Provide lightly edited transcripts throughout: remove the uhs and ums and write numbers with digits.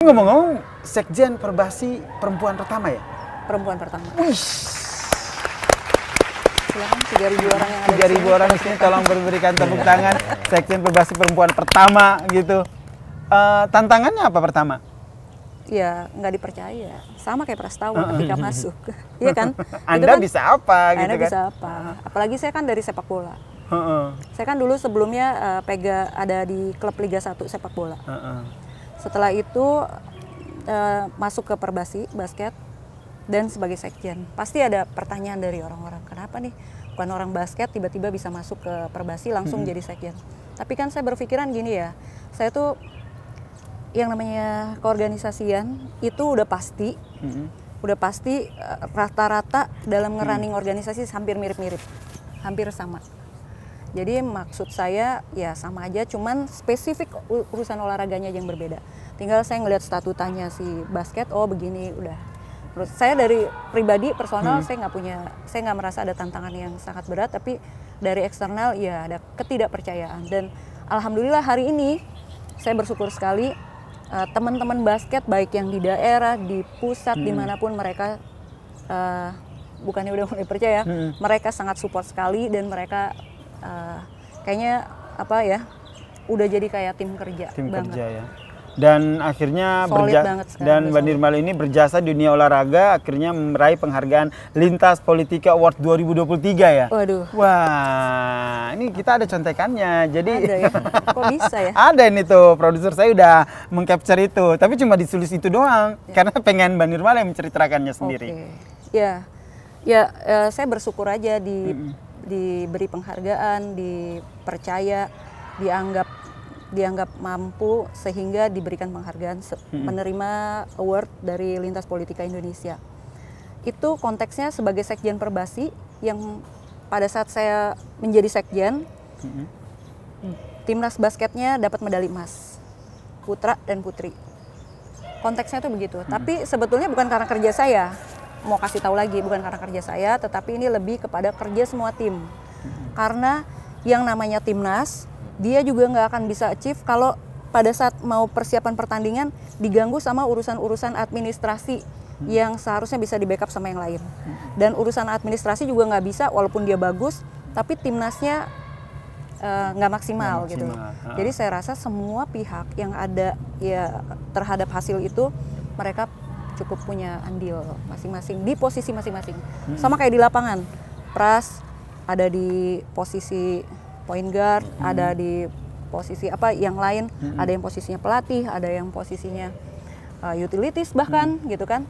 Ngomong-ngomong, Sekjen Perbasi perempuan pertama ya? Perempuan pertama. Wih, Silakan 3.000 orang yang ada 3.000 orang di sini tolong berikan tepuk tangan. Sekjen Perbasi perempuan pertama gitu. Tantangannya apa pertama? Ya nggak dipercaya, sama kayak Prastawa ketika masuk, iya kan? Anda kan, bisa apa gitu Anda kan? bisa apa? Apalagi saya kan dari sepak bola. Saya kan dulu sebelumnya ada di klub Liga 1 sepak bola. Setelah itu masuk ke Perbasi basket dan sebagai sekjen. Pasti ada pertanyaan dari orang-orang, kenapa nih bukan orang basket tiba-tiba bisa masuk ke Perbasi langsung jadi sekjen. Tapi kan saya berpikiran gini ya, saya tuh yang namanya keorganisasian itu udah pasti, rata-rata dalam ngerunning organisasi hampir mirip-mirip, hampir sama. Jadi maksud saya ya sama aja, cuman spesifik urusan olahraganya yang berbeda. Tinggal saya ngelihat statutanya si basket, oh begini udah. Menurut saya dari pribadi personal saya nggak merasa ada tantangan yang sangat berat, tapi dari eksternal ya ada ketidakpercayaan. Dan alhamdulillah hari ini saya bersyukur sekali teman-teman basket baik yang di daerah, di pusat, dimanapun mereka bukannya udah mulai percaya, mereka sangat support sekali dan mereka kayaknya apa ya, udah jadi kayak tim kerja banget. Kerja ya. Dan akhirnya Mbak Nirmala ini berjasa di dunia olahraga, akhirnya meraih penghargaan Lintas Politika Award 2023 ya. Waduh. Wah, ini kita ada contekannya. Jadi ada ya. Kok bisa ya? Ada ini tuh, produser saya udah mengcapture itu. Tapi cuma ditulis itu doang, karena pengen Mbak Nirmala yang menceritakannya sendiri. Ya, saya bersyukur aja diberi penghargaan, dipercaya, dianggap mampu sehingga diberikan penghargaan, menerima award dari Lintas Politika Indonesia. Itu konteksnya sebagai sekjen Perbasi yang pada saat saya menjadi sekjen, timnas basketnya dapat medali emas, putra dan putri. Konteksnya tuh begitu. Tapi sebetulnya bukan karena kerja saya. Mau kasih tahu lagi, bukan karena kerja saya, tetapi ini lebih kepada kerja semua tim. Karena yang namanya timnas, dia juga nggak akan bisa achieve kalau pada saat mau persiapan pertandingan diganggu sama urusan-urusan administrasi yang seharusnya bisa di backup sama yang lain. Dan urusan administrasi juga nggak bisa, walaupun dia bagus, tapi timnasnya nggak maksimal gitu. Jadi saya rasa semua pihak yang ada ya terhadap hasil itu, mereka cukup punya andil masing-masing di posisi masing-masing. Sama kayak di lapangan, Pras ada di posisi point guard, ada di posisi apa yang lain, ada yang posisinya pelatih, ada yang posisinya utilities bahkan gitu kan.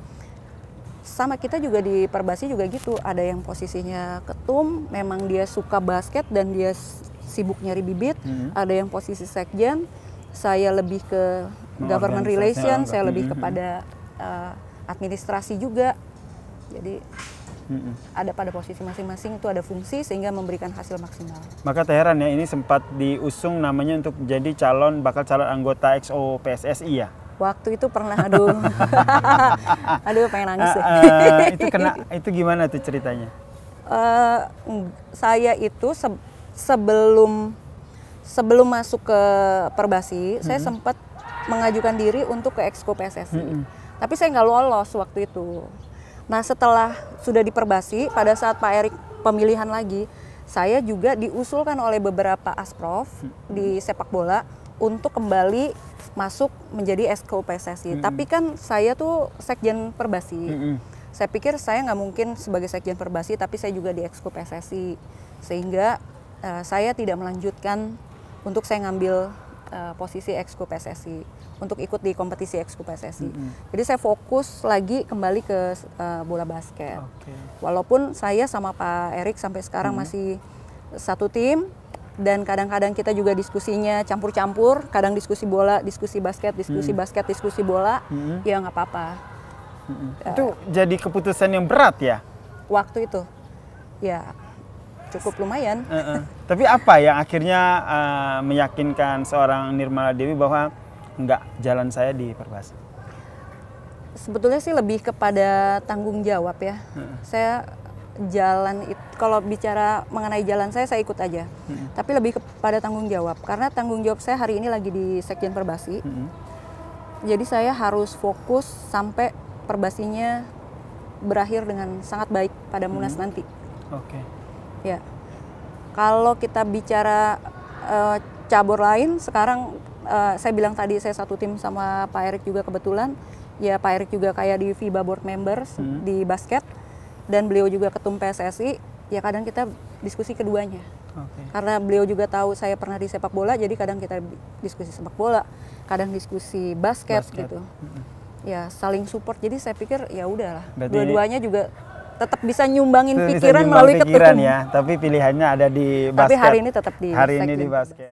Sama kita juga di Perbasi juga gitu, ada yang posisinya ketum, memang dia suka basket dan dia sibuk nyari bibit, ada yang posisi sekjen, saya lebih ke government relations, saya lebih kepada administrasi juga. Jadi ada pada posisi masing-masing itu ada fungsi sehingga memberikan hasil maksimal. Maka tak heran ya, ini sempat diusung namanya untuk jadi bakal calon anggota XO PSSI ya? Waktu itu pernah, aduh pengen nangis deh. Itu gimana tuh ceritanya? Saya itu sebelum masuk ke Perbasi, saya sempat mengajukan diri untuk ke Exco PSSI. Tapi saya nggak lolos waktu itu. Nah setelah sudah di Perbasi, pada saat Pak Erik pemilihan lagi, saya juga diusulkan oleh beberapa asprof di sepak bola untuk kembali masuk menjadi Exco PSSI. Tapi kan saya tuh sekjen Perbasi. Saya pikir saya nggak mungkin sebagai sekjen Perbasi, tapi saya juga di Exco PSSI. Sehingga saya tidak melanjutkan untuk saya ngambil posisi Exco PSSI. Untuk ikut di kompetisi Exco PSSI. Jadi saya fokus lagi kembali ke bola basket. Walaupun saya sama Pak Erik sampai sekarang masih satu tim, dan kadang-kadang kita juga diskusinya campur-campur, kadang diskusi bola, diskusi basket, diskusi bola, ya nggak apa-apa. Itu jadi keputusan yang berat ya? Waktu itu, ya cukup lumayan. Tapi apa yang akhirnya meyakinkan seorang Nirmala Dewi bahwa enggak, jalan saya di Perbasi? Sebetulnya sih lebih kepada tanggung jawab ya. Saya jalan itu, kalau bicara mengenai jalan saya ikut aja. Tapi lebih kepada tanggung jawab, karena tanggung jawab saya hari ini lagi di Sekjen Perbasi. Jadi saya harus fokus sampai Perbasinya berakhir dengan sangat baik pada Munas nanti. Oke. Ya. Kalau kita bicara cabur lain, sekarang saya bilang tadi saya satu tim sama Pak Erik juga kebetulan. Ya Pak Erik juga kayak di FIBA Board Members di basket. Dan beliau juga ketum PSSI. Ya kadang kita diskusi keduanya. Karena beliau juga tahu saya pernah di sepak bola, jadi kadang kita diskusi sepak bola, kadang diskusi basket. Gitu. Ya saling support, jadi saya pikir ya udahlah, dua-duanya juga tetap bisa nyumbangin pikiran melalui ketum. Ya, tapi pilihannya ada di basket. Tapi hari ini tetap di hari ini di basket.